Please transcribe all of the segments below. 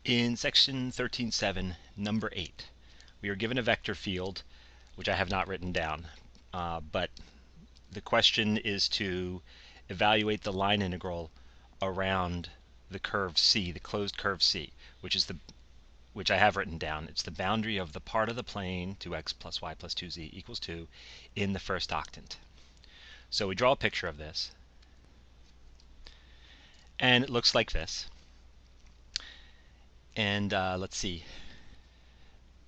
In section 13.7, number 8, we are given a vector field, which I have not written down, but the question is to evaluate the line integral around the curve C, the closed curve C, which I have written down. It's the boundary of the part of the plane 2x plus y plus 2z equals 2 in the first octant. So we draw a picture of this, and it looks like this. And let's see.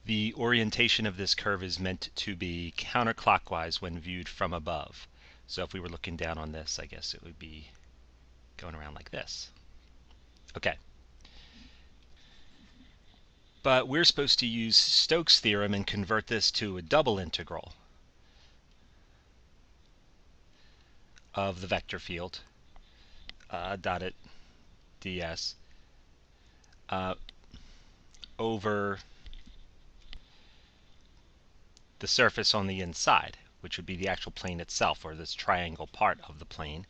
The orientation of this curve is meant to be counterclockwise when viewed from above. So if we were looking down on this, I guess it would be going around like this. Okay. But we're supposed to use Stokes' theorem and convert this to a double integral of the vector field, dotted ds, over the surface on the inside, which would be the actual plane itself, or this triangle part of the plane.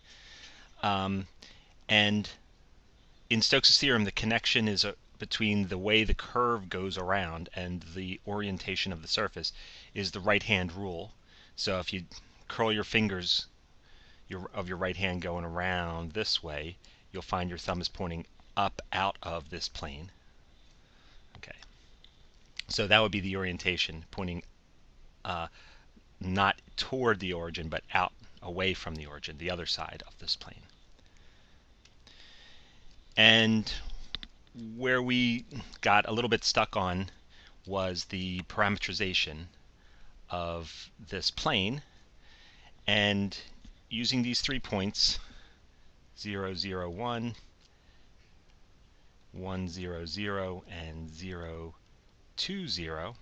And in Stokes' theorem, the connection is between the way the curve goes around and the orientation of the surface is the right-hand rule. So if you curl your fingers of your right hand going around this way, you'll find your thumb is pointing up out of this plane. Okay, so that would be the orientation, pointing not toward the origin, but out away from the origin, the other side of this plane. And where we got a little bit stuck on was the parameterization of this plane, and using these 3 points, 0, 0, 1, 1, 0, 0, and 0, 2, 0,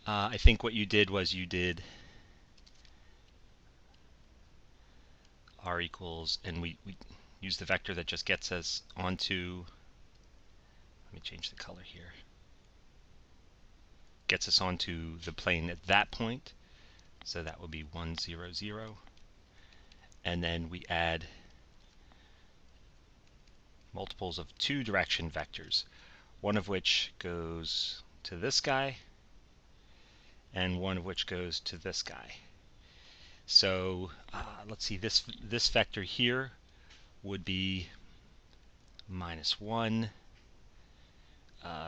I think what you did was you did r equals, and we use the vector that just gets us onto, let me change the color here, gets us onto the plane at that point. So that would be 1, 0, 0. And then we add multiples of 2 direction vectors, one of which goes to this guy, and one of which goes to this guy. So let's see, this vector here would be -1,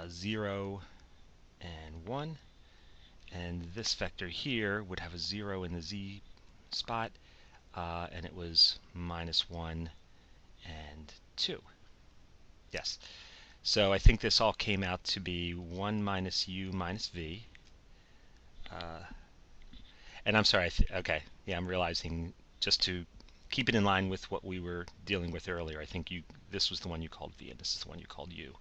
0, and 1. And this vector here would have a 0 in the z spot, and it was -1 and 2. Yes. So I think this all came out to be 1 minus u minus v. And I'm sorry, okay, yeah, I'm realizing, just to keep it in line with what we were dealing with earlier, I think this was the one you called v, and this is the one you called u.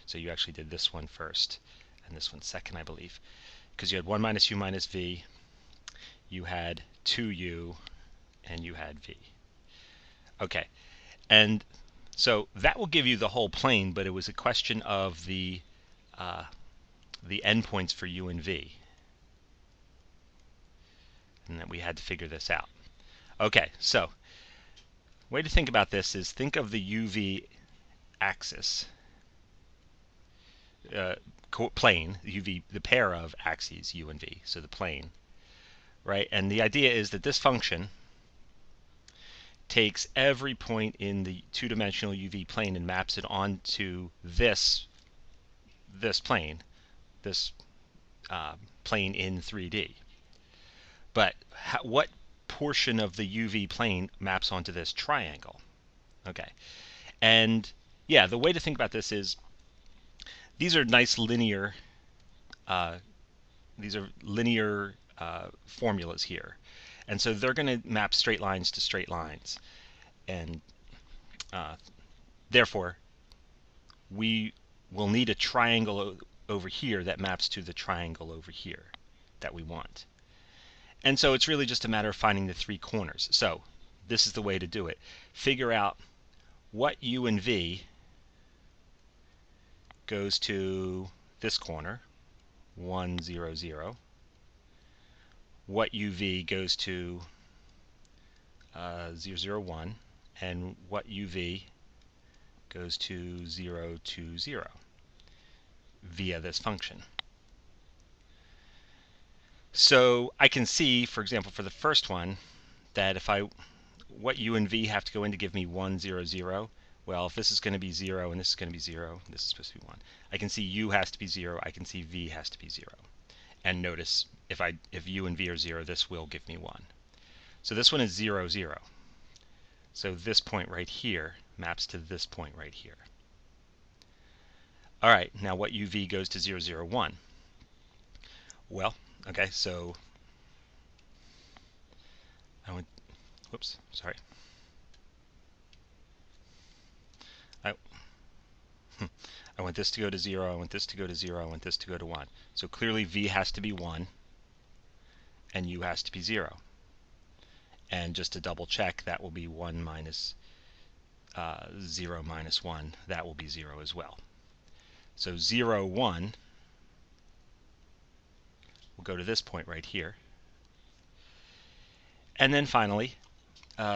So you actually did this one first, and this one second, I believe. Because you had 1 minus u minus v, you had 2u, and you had v. Okay, and so that will give you the whole plane, but it was a question of the endpoints for u and v, and that we had to figure this out. Okay, so way to think about this is think of the uv axis, plane, uv, the pair of axes u and v, so the plane, right? And the idea is that this function takes every point in the two-dimensional UV plane and maps it onto this plane, this plane in 3D. But what portion of the UV plane maps onto this triangle? Okay, and yeah, the way to think about this is these are nice linear formulas here. And so they're going to map straight lines to straight lines. And therefore, we will need a triangle over here that maps to the triangle over here that we want. And so it's really just a matter of finding the 3 corners. So this is the way to do it. Figure out what u and v goes to this corner, 1, 0, 0. What uv goes to 0, 0, 1, and what uv goes to 0, 2, 0 via this function. So I can see, for example, for the first one, that if what u and v have to go in to give me 1, 0, 0, well, if this is going to be 0 and this is going to be 0, this is supposed to be 1. I can see u has to be 0, I can see v has to be 0. And notice, if u and v are 0, this will give me 1. So this one is 0, 0. So this point right here maps to this point right here. All right, now what uv goes to 0, 0, 1? Well, okay, so I went, whoops, sorry. I want this to go to 0, I want this to go to 0, I want this to go to 1. So clearly v has to be 1, and u has to be 0. And just to double check, that will be 1 minus 0 minus 1. That will be 0 as well. So 0, 1 will go to this point right here. And then finally,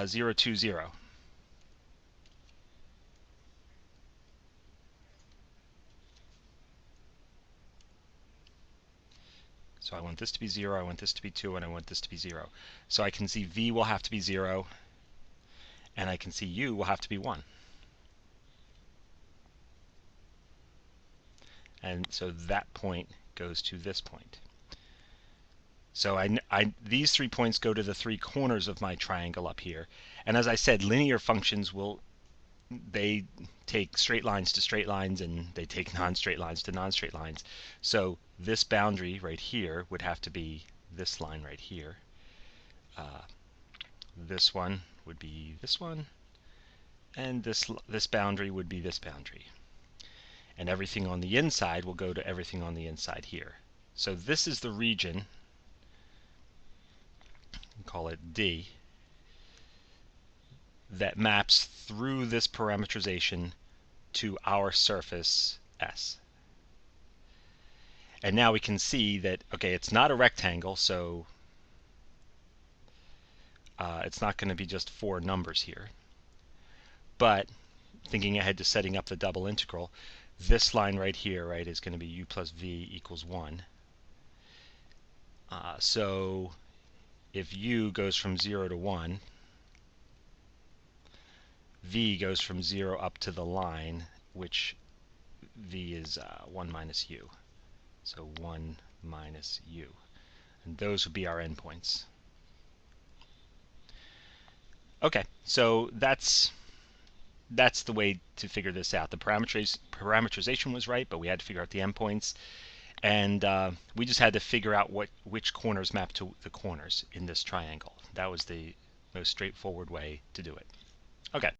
0, 2, 0. So I want this to be 0, I want this to be 2, and I want this to be 0. So I can see v will have to be 0, and I can see u will have to be 1. And so that point goes to this point. So these 3 points go to the 3 corners of my triangle up here. And as I said, linear functions they take straight lines to straight lines, and they take non-straight lines to non-straight lines. So this boundary right here would have to be this line right here. This one would be this one, and this boundary would be this boundary. And everything on the inside will go to everything on the inside here. So this is the region, call it D, that maps through this parameterization to our surface S. And now we can see that, okay, it's not a rectangle, so it's not going to be just 4 numbers here. But thinking ahead to setting up the double integral, this line right here, right, is going to be u plus v equals 1. So if u goes from 0 to 1, v goes from 0 up to the line, which v is 1 minus u. So 1 minus u. And those would be our endpoints. Okay, so that's the way to figure this out. The parameterization was right, but we had to figure out the endpoints. And we just had to figure out which corners map to the corners in this triangle. That was the most straightforward way to do it. Okay.